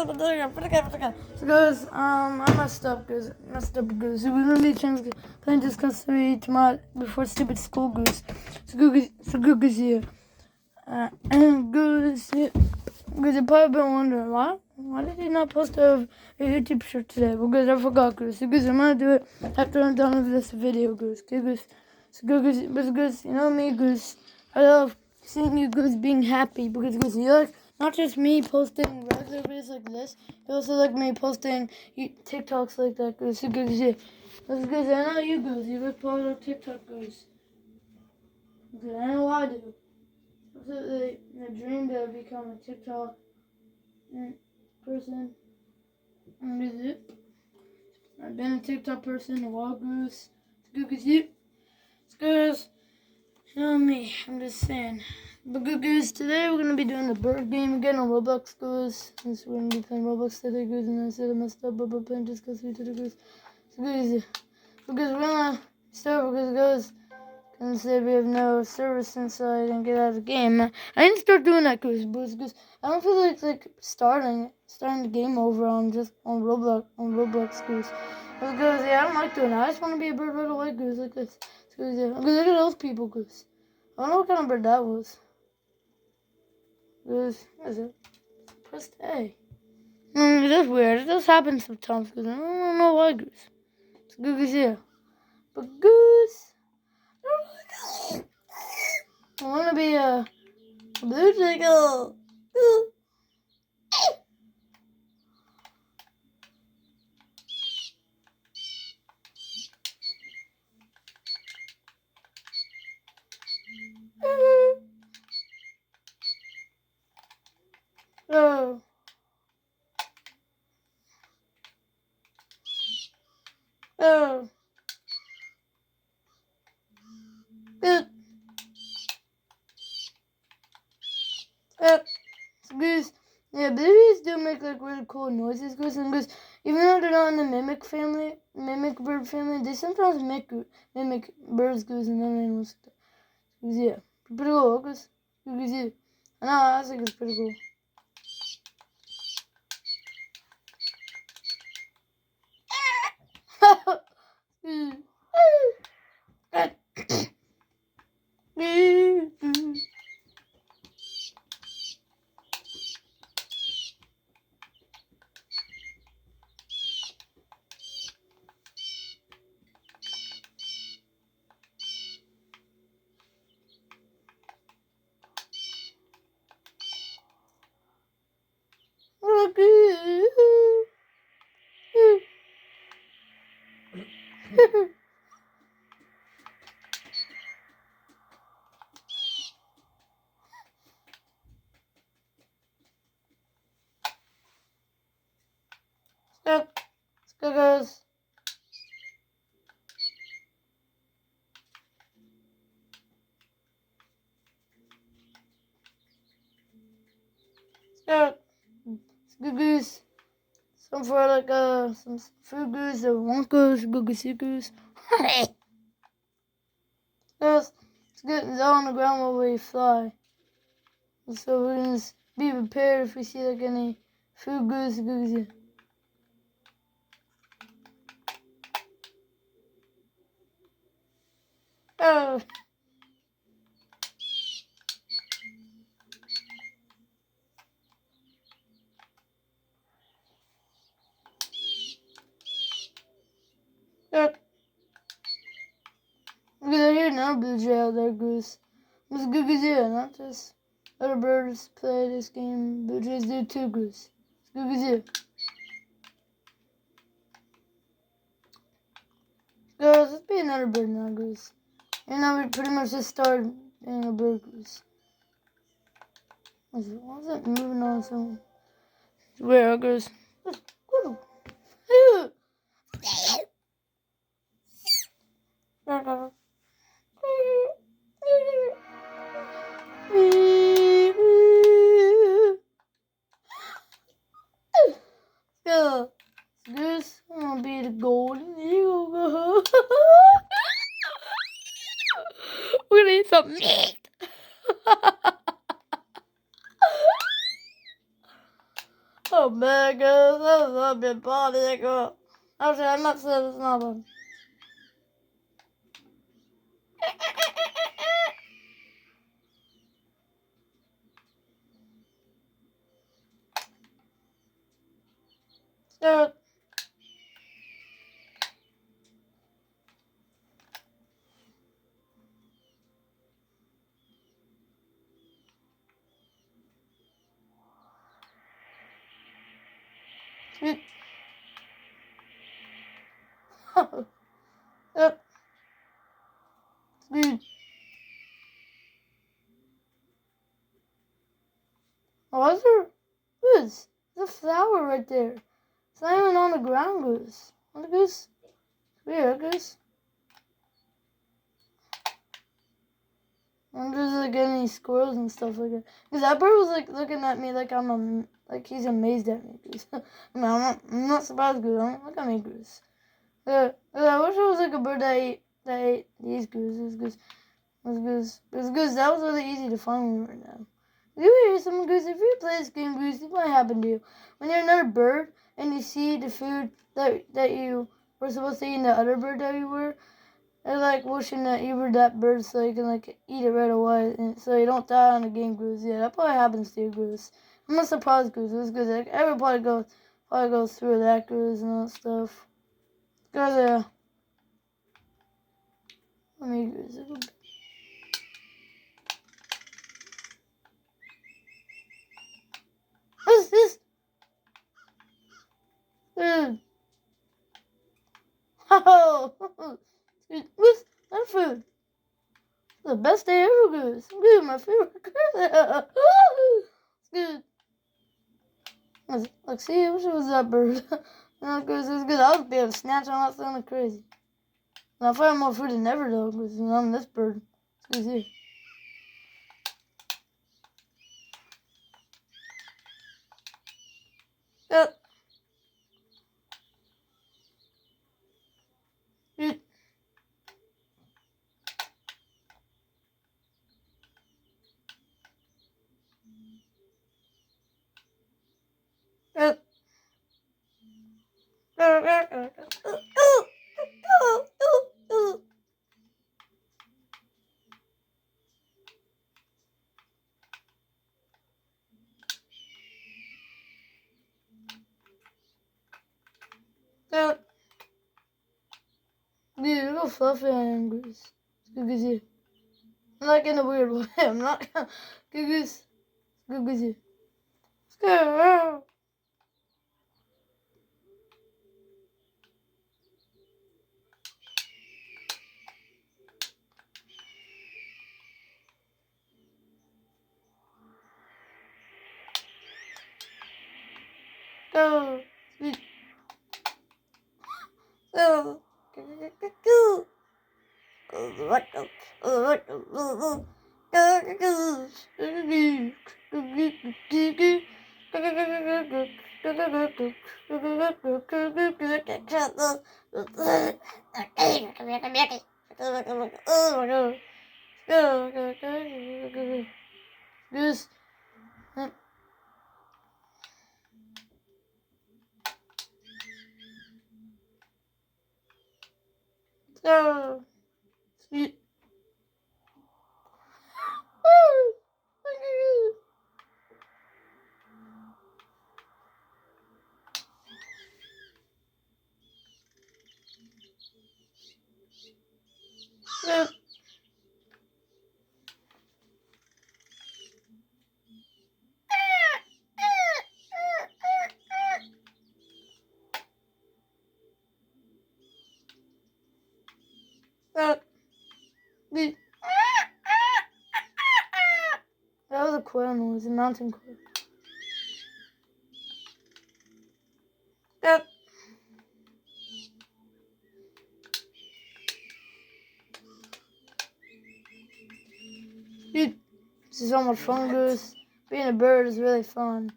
So guys, I messed up, guys. So we're gonna be playing Discovery tomorrow before stupid school goose. So goose here. And goose, because you've probably been wondering why did he not post a YouTube shirt today? Because I forgot, goose. So goose, I'm gonna do it after I'm done with this video, goose. Okay, goose. So goose, you know me, goose. I love seeing you goose being happy because goose, you like not just me posting regular videos like this, you also like me posting TikToks like that, goose. So goose, yeah. Goose, I know you goose. You like part of TikTok, goose. Goose, I know I do. Absolutely, I dreamed to become a TikTok person. And I've been a TikTok person a while, goose. Goose, you. Goose. You know me, I'm just saying. But good goose, today we're gonna be doing the bird game again on Roblox, goose. Since we're gonna be playing Roblox today, goose, and I said I messed up, but we're playing just because we did it, goose. So goose, because we're gonna start because goose. And say we have no service inside and get out of the game. I didn't start doing that, goose, because I don't feel like starting the game over on Roblox, goose. Because yeah, I don't like doing that. I just want to be a bird right away, goose, like this. So, yeah. Because look at those people, goose. I don't know what kind of bird that was. Goose, what is it? Press A. It is weird. It does happen sometimes, goose. I don't know why, goose. So goose, yeah. But goose. I want to be a blue jiggle. Oh. Oh. Good. Goose. Yeah, babies do make like really cool noises, goose, and goose. Even though they're not in the mimic bird family, they sometimes mimic birds, goose, and other animals. Goose, yeah. Pretty cool, goose. Goose, yeah. I know, I think it's pretty cool. Stop. Goose. Stop. Goose. Some for like some food goose or one goose, goose. Yes, it's good. It's all on the ground while we fly. So we're gonna be prepared if we see like any food goose. Oh. Look. Look at here now, blue jay out there, goose. It's good goose, yeah, not just other birds play this game. Blue jays do too, goose. It's good goose, yeah. Guys, let's be another bird now, goose. And now we pretty much just started being a bird, goose. Why is it moving on so? Where, goose? Yeah, this gonna be the golden eagle. We're gonna eat some meat. Oh man, guys, that was a bit funny. Actually, I'm not saying it's not one. So, yep, dude. Oh, is there? Goose, there's a flower right there. It's not even on the ground, Goose. On the Goose? Weird, Goose. I'm just like getting these squirrels and stuff like that. Cause that bird was like looking at me like like he's amazed at me. Goose. I'm not surprised, Goose. Look at me, Goose. I wish it was like a bird that ate these gooses. Goose. That was really easy to find right now. If you hear someone, Goose, if you play this game, Goose, this might happen to you. When you're another bird and you see the food that you were supposed to eat and the other bird that you were, they're like wishing that you were that bird so you can like eat it right away and so you don't die on the game, Goose. Yeah, that probably happens to you, Goose. I'm not surprised, Goose. It's Goose. Like, everybody probably goes through that, Goose, and all that stuff. Goose, yeah. Let me Goose. What's this? Oh, what's that food? The best day ever, Goose. Good, my favorite girl. Good. Like, see, I wish it was that bird. No, Goose, it's good. I was being able to snatch on that thing like crazy. And I find more food than ever, though, because I'm this bird. It's good, see. Yep. Yep. Yep. Yep. Dude, look how fluffy I am, Goose. It's good to see. I'm not in a weird way. I'm not. Good Goose. Good to see. It's good. Go. Go. Go. Goose. Go. Sweet. That was a quail noise, a mountain quail. Yep. Dude, this is so much fun, Goose. Being a bird is really fun.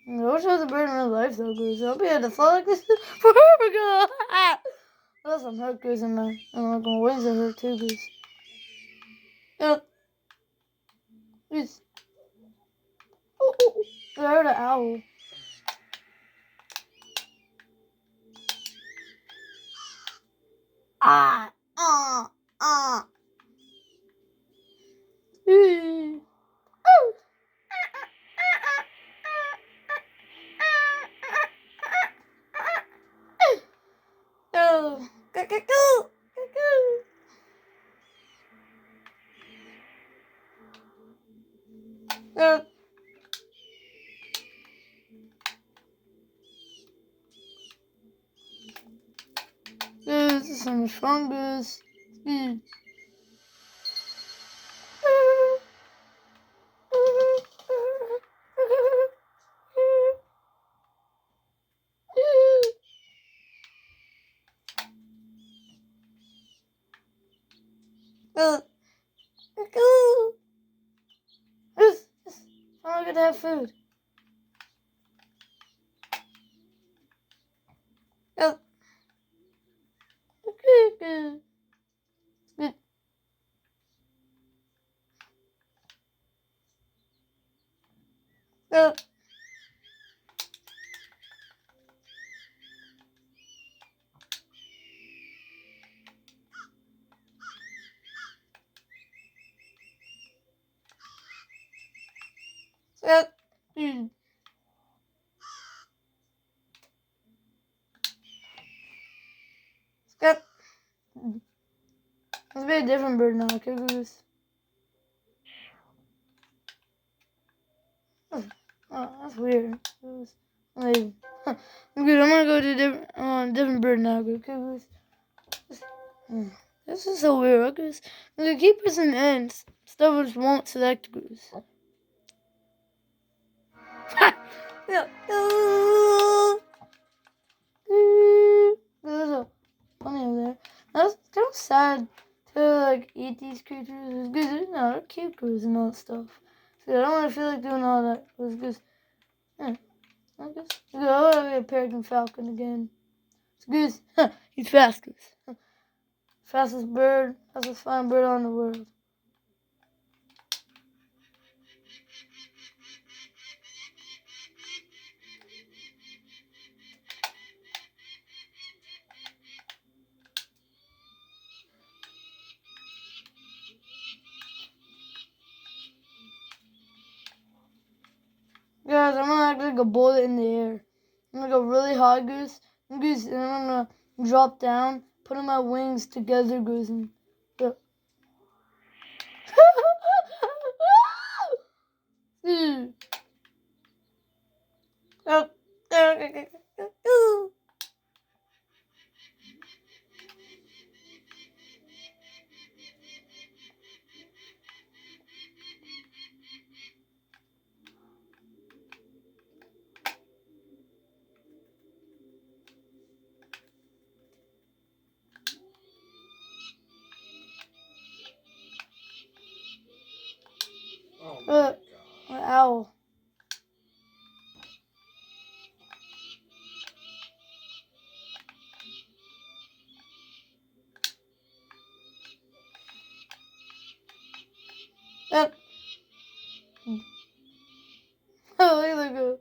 I wish I was a bird in real life, though, Goose. I'll be able to fly like this forever, Goose. Unless I'm hurt, Goose, and my wings are hurt too, Goose. Yep. Goose. Oh, I heard an owl. Ah, ah, ah. Ooh. Oh, cuckoo, cuckoo. Oh, this is so much fungus. Mm. Cuckoo. I'm not gonna have food. Oh. Cuckoo. Good. Oh. Scott. Scott. Let's be a different bird now, okay, Goose? Oh, that's weird. Like, I'm good. I'm gonna go to different bird now, okay, Goose? This is so weird, Goose. I'm gonna keep pressing ends. Stuff just won't select Goose. Yeah. There's a bunny over there. That's kind of sad to like eat these creatures because they're cute creatures and all that stuff. So I don't want to feel like doing all that because I guess go a peregrine falcon again. It's Goose. He's fast, Goose. Fastest flying bird on the world. Guys, I'm gonna act like a bullet in the air. I'm gonna go really high, Goose. And I'm gonna drop down, putting my wings together, Goose. And Owl. Oh, look at that.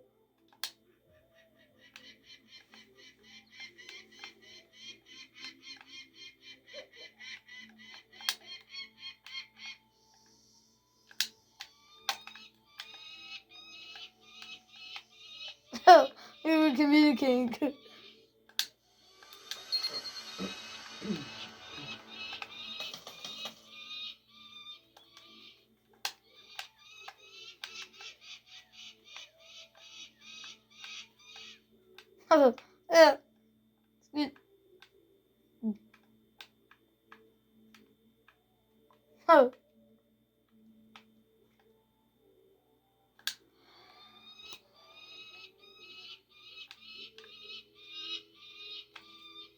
Oh, we were communicating. Oh, yeah. Oh.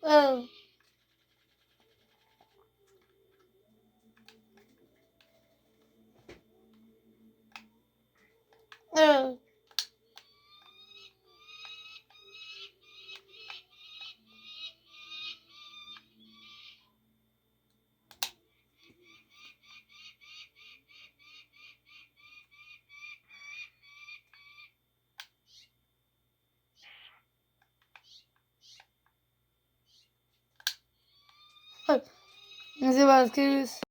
Oh. Oh. Называлась Кирис.